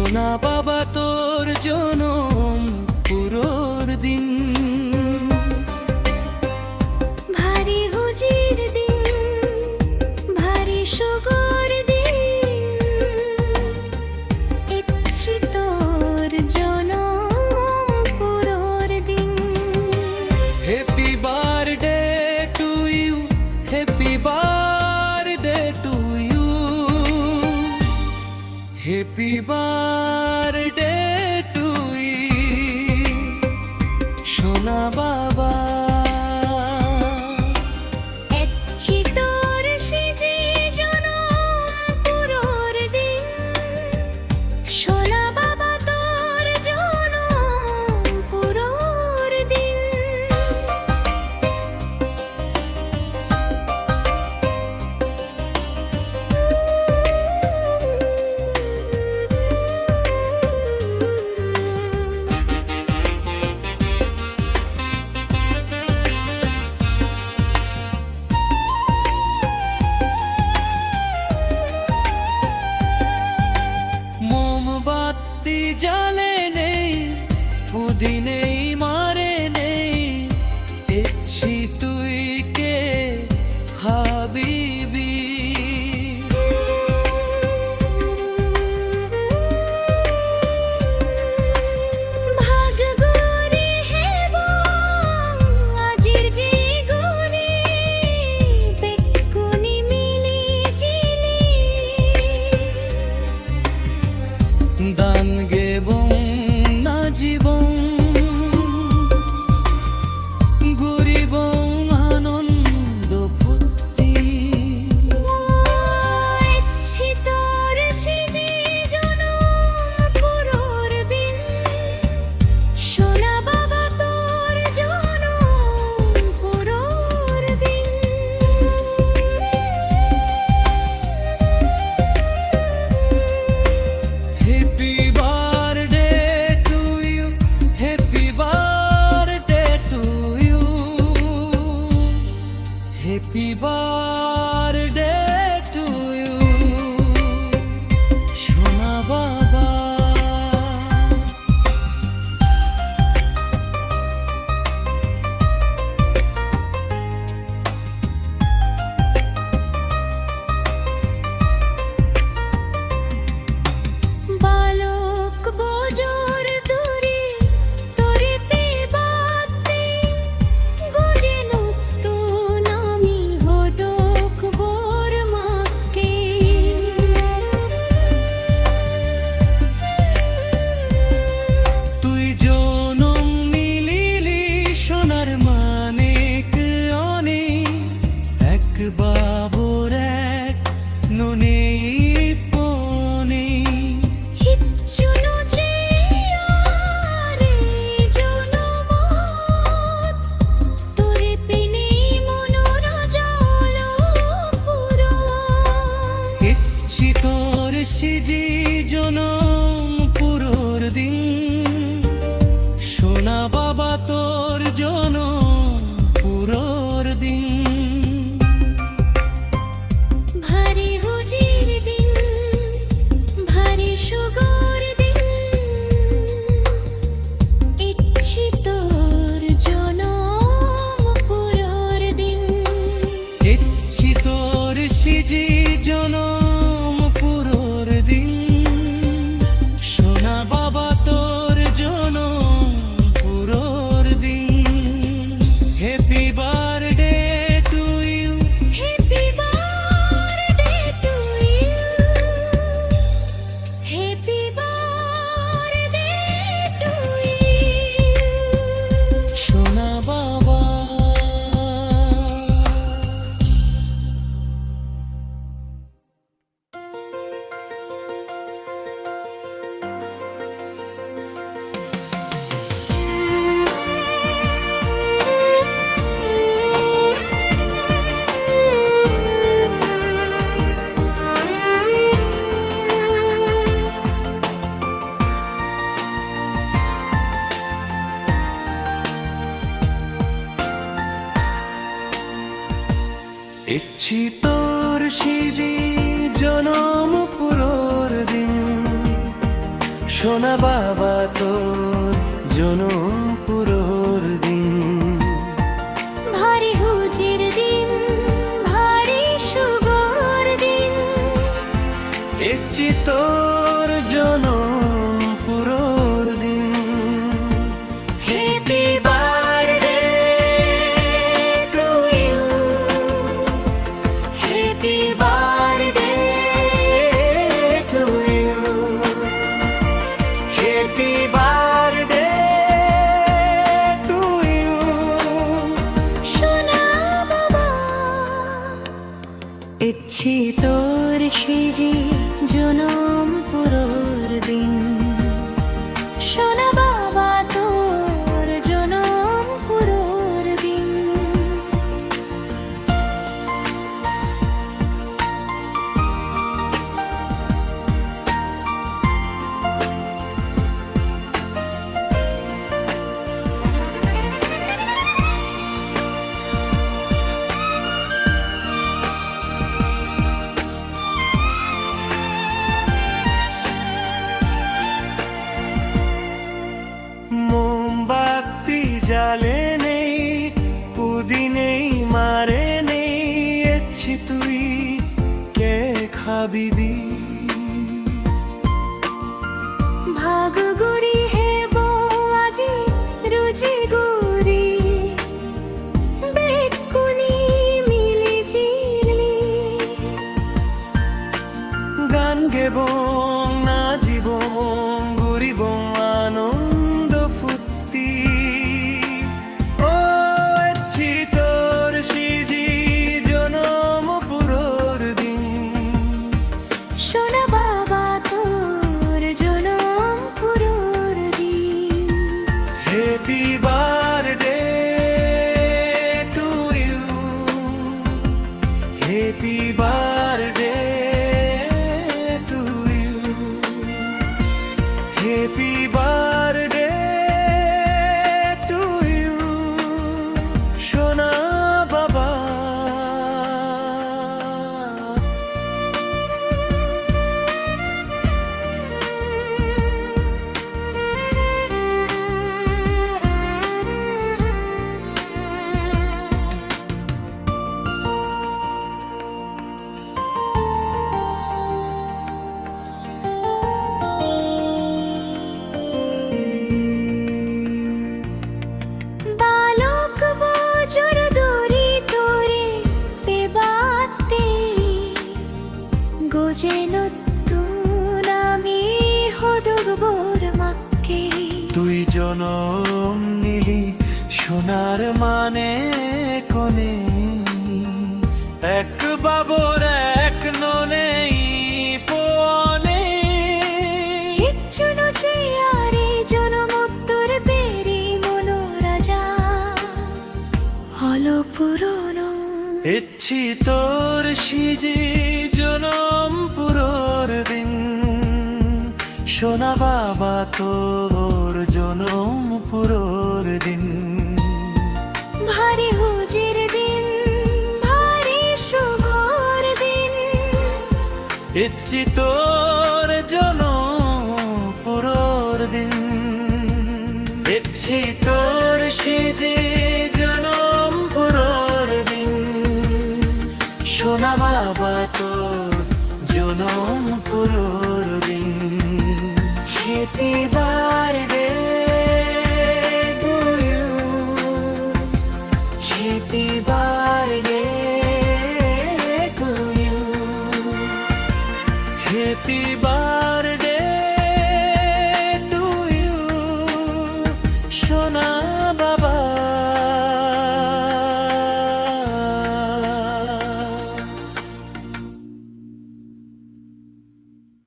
সোনা বাবা তোর জনম পুরোর দিন, ভারী হুজির দিন, ভারী সুগর দিন, ইচ্ছি তোর জনম পুরোর দিন। Happy birthday to you, happy birthday to you, happy birthday to you সোনা বাবা। ইচ্ছি তোর সেজে জনম পুরোর দিন, সোনা বাবা তোর জনম পুরোর দিন। মোমবাতি জ্বালে নেই, পুদিনেই মারে নেই, ইচ্ছি তুই কে হাবিবি। ভাগ গরে হেব আজির যে গরে, বেকুনি মিলি জিলি দান গেবং না জীবন, গরিবং আনন্দ ফুর্তি। ইচ্ছি তোর সেজে জনম পুরোর দিন, সোনা বাবা তোর জনম পুরোর দিন। Happy birthday to you, happy birthday to you, happy birthday to you সোনা বাবা। বালক বজর দূরে তোরে পেবাতে, গজে নতুন আমি হদক বোর মাকে। তুই জনম মিলিলি সোনার মানিক অনেক, এক বাবর এক নুনে পনে। কিচ্ছু নচে আরে জনমত, তোরে পেনে মনোর জল পুরো। ইচ্ছি তোর সিজি জনম পুরোর দিন, সোনা বাবা তোর জনম পুরোর দিন। ভারী হুজির দিন, ভারী সুগর দিন, ইচ্ছি তোর জনম পুরোর দিন। ইচ্ছি তোর সিজি জনম পুরোর দিন, সোনা বাবা তোর জনম পুরোর দিন। Happy birthday to you, happy birthday to you, happy birthday to you সোনা বাবা। ইচ্ছি তোর সিজি জনম পুরোর দিন, সোনা বাবা তোর জনম পুরোর দিন, ভারী হুজির দিন, ভারী সুগর দিন, এচ্ছি তোর জনম পুরোর দিন। Happy birthday to you, happy birthday to you, happy birthday to you. সোনা বাবা। ইচ্ছি তোর সেজে জনম পুরোর দিন, সোনা বাবা তোর জনম পুরোর দিন। মোমবাতি জ্বালে নেই, পুদিনেই মারে নেই, এচ্ছি তুই কে খাবিবি। ভাগ গুরি হেব আজি রুজি গুরি, বেকুনি মিলি জিলি, গান গেব নাচিব ঘুরিব আনন্দ ফুর্তি। ও এচ্ছি তোর সিজি জনম পুরোর দিন, সোনা বাবা তোর জনম পুরোর দিন। Happy birthday to you, happy birthday to you, happy birthday to you. সোনা বাবা। বালক বজর দূরি তোরে পেবাতে, গোজে নতুন আমি হদুগবর মাকে। তুই জনম নিলি সোনার মানে কোনে, এক বাবর এক ননেই পোনে। কিচ্ছু নচে আরে জনমোত্তর বেরি মনোরাজা হলো পুরনো। ইচ্ছি তোর সিজি জনম পুরোর দিন, সোনা বাবা তোর জনম পুরোর দিন। ভারী হুজির দিন, ভারী শুভর দিন, ইচ্ছি তোর জনম পুরোর দিন, ইচ্ছি তোর সিজি জনম পুরোর দিন, সোনা বাবা তোর জনম পুরোর দিন। Happy birthday to you, happy birthday to you, happy birthday